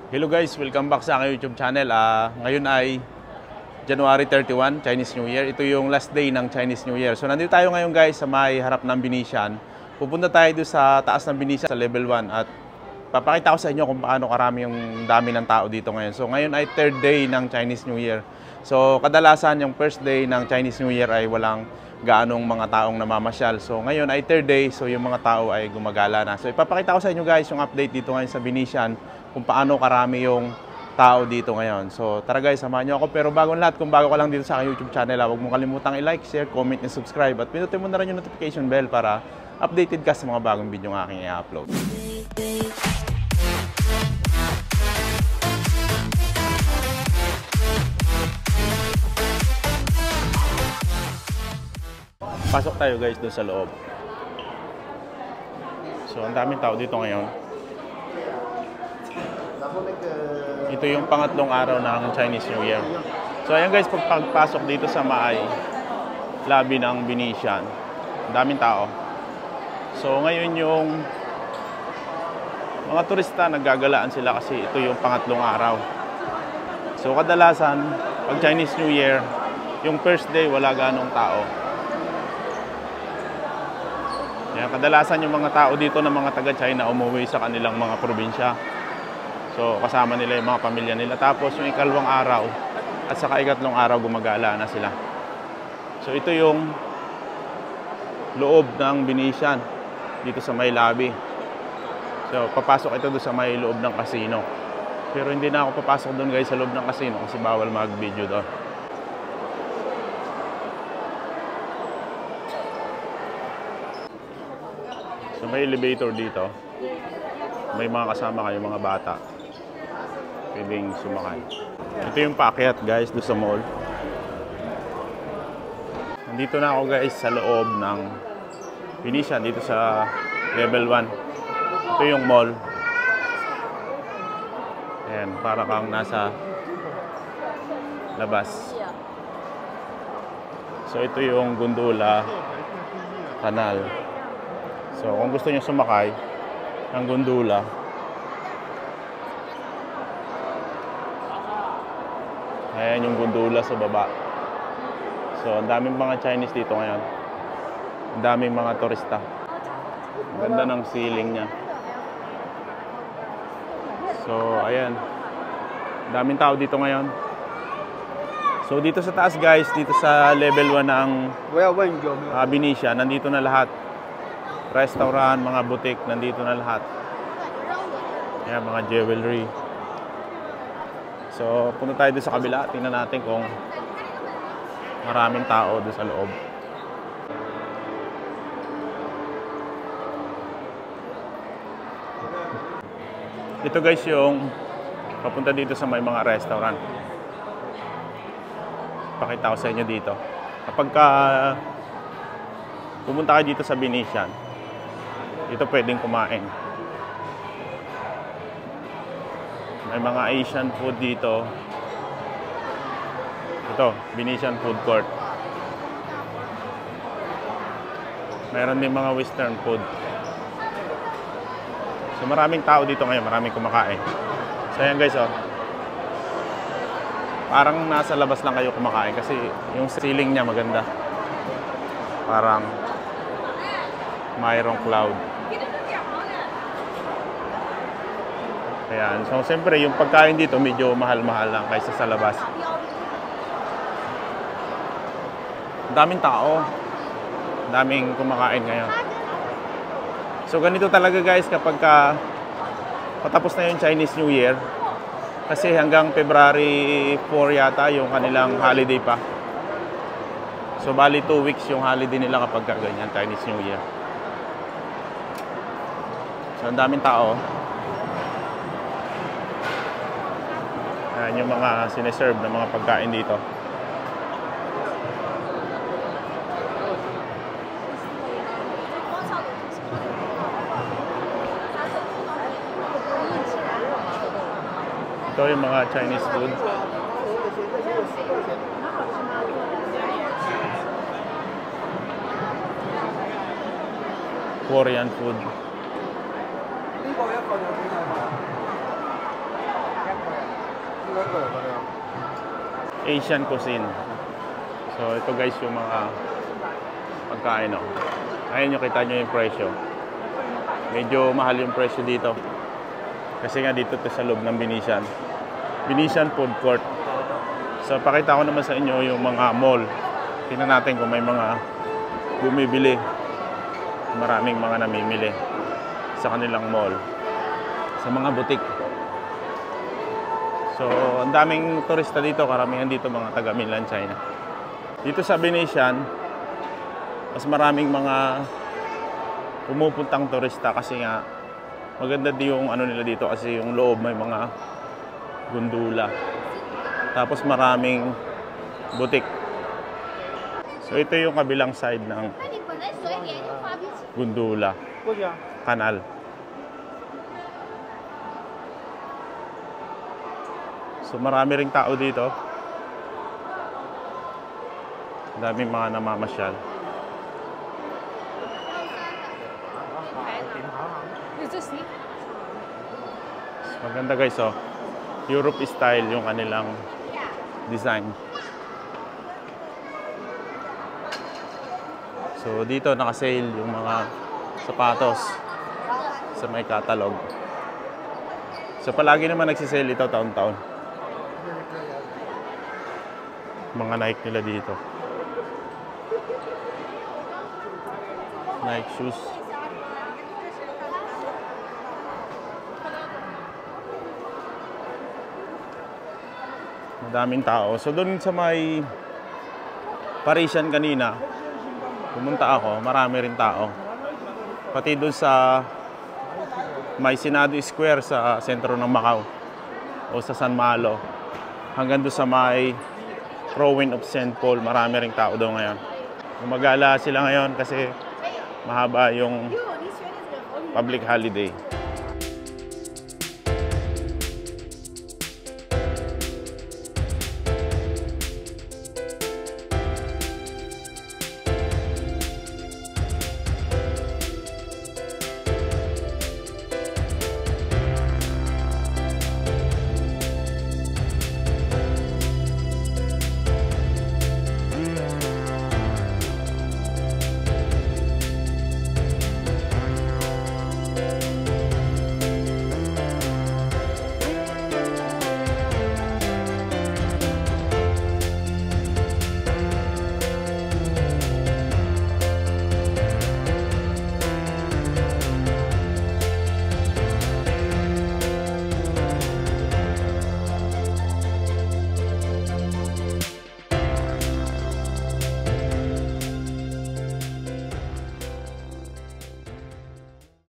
Hello guys, welcome back sa aking YouTube channel. Ngayon ay January 31, Chinese New Year. Ito yung last day ng Chinese New Year. So nandito tayo ngayon guys sa may harap ng Venetian. Pupunta tayo doon sa taas ng Venetian sa level 1 at papakita ko sa inyo kung paano karami yung dami ng tao dito ngayon. So ngayon ay third day ng Chinese New Year. So kadalasan yung first day ng Chinese New Year ay walang gaanong mga taong namamasyal. So ngayon ay third day, so yung mga tao ay gumagala na. So ipapakita ko sa inyo guys yung update dito ngayon sa Venetian kung paano karami yung tao dito ngayon. So tara guys, samahan nyo ako. Pero bago lahat, kung bago ka lang dito sa aking YouTube channel, huwag mong kalimutang i-like, share, comment, and subscribe. At pinutin mo na rin yung notification bell para updated ka sa mga bagong video ng aking i-upload. Pasok tayo guys doon sa loob. So ang daming tao dito ngayon. Ito yung pangatlong araw ng Chinese New Year. So ayan guys, pagpasok dito sa may lobby ng Venetian, daming tao. So ngayon yung mga turista naggagalaan sila kasi ito yung pangatlong araw. So kadalasan pag Chinese New Year, yung first day wala ganong tao. Yan, kadalasan yung mga tao dito ng mga taga-China umuwi sa kanilang mga probinsya. So kasama nila yung mga pamilya nila. Tapos yung ikalawang araw at saka ikatlong araw gumagala na sila. So ito yung loob ng Venetian dito sa may lobby. So papasok ito doon sa may loob ng casino. Pero hindi na ako papasok doon guys sa loob ng casino kasi bawal mag-video doon. So may elevator dito. May mga kasama kayo mga bata. Pwedeng sumakay. Ito yung paakyat guys doon sa mall. Nandito na ako guys sa loob ng Venetian dito sa level 1. Ito yung mall. Ayan, para kang nasa labas. So ito yung gondola canal. So kung gusto niyo sumakay ng gondola, ayan yung gondola sa baba. So ang daming mga Chinese dito ngayon. Ang daming mga turista. Ang ganda ng ceiling niya. So ayan. Ang daming tao dito ngayon. So dito sa taas guys, dito sa level 1 ng Venetian, nandito na lahat. Restaurant, mga boutique, nandito na lahat. Ayan, mga jewelry. So, punta tayo doon sa kabila. Tingnan natin kung maraming tao doon sa loob. Ito guys yung papunta dito sa may mga restaurant. Pakita ko sa inyo dito. Kapag pumunta kayo dito sa Venetian, dito pwedeng kumain. May mga Asian food dito. Ito, Venetian food court. Mayroon din mga western food. So maraming tao dito ngayon, maraming kumakain. So ayan guys, oh. Parang nasa labas lang kayo kumakain kasi yung ceiling niya maganda. Parang mayroong cloud. Ayan. So, siyempre, yung pagkain dito medyo mahal-mahal lang kaysa sa labas. Daming tao. Daming kumakain ngayon. So, ganito talaga guys kapag patapos na yung Chinese New Year. Kasi hanggang February 4 yata yung kanilang holiday pa. So, bali 2 weeks yung holiday nila kapag ganyan, Chinese New Year. So, ang daming tao. Ayan yung mga sineserve na mga pagkain dito. Ito yung mga Chinese food. Korean food. Asian cuisine. So ito guys yung mga pagkain. No? Ayun nyo, kita nyo yung presyo. Medyo mahal yung presyo dito. Kasi nga dito to sa loob ng Venetian. Venetian Food Court. So pakita ko naman sa inyo yung mga mall. Tingnan natin kung may mga bumibili. Maraming mga namimili sa kanilang mall. Sa mga butik. So, ang daming turista dito, karamihan dito mga taga Mainland China. Dito sa Venetian, mas maraming mga pumupuntang turista kasi nga maganda din yung ano nila dito kasi yung loob may mga gundula. Tapos maraming butik. So, ito yung kabilang side ng gundula, kanal. So marami ring tao dito. Daming mga namamasyal. Maganda guys, oh. Europe style yung kanilang design. So dito naka-sale yung mga sapatos sa may catalog. So palagi naman nagsisale ito taon-taon. Mga Nike nila dito. Nike shoes. Madaming tao. So doon sa may Parisian kanina, pumunta ako, marami rin tao. Pati doon sa may Senado Square sa sentro ng Macau o sa San Malo. Hanggang doon sa may Ruin of St. Paul, marami ring tao daw ngayon. Gumagala sila ngayon kasi mahaba yung public holiday.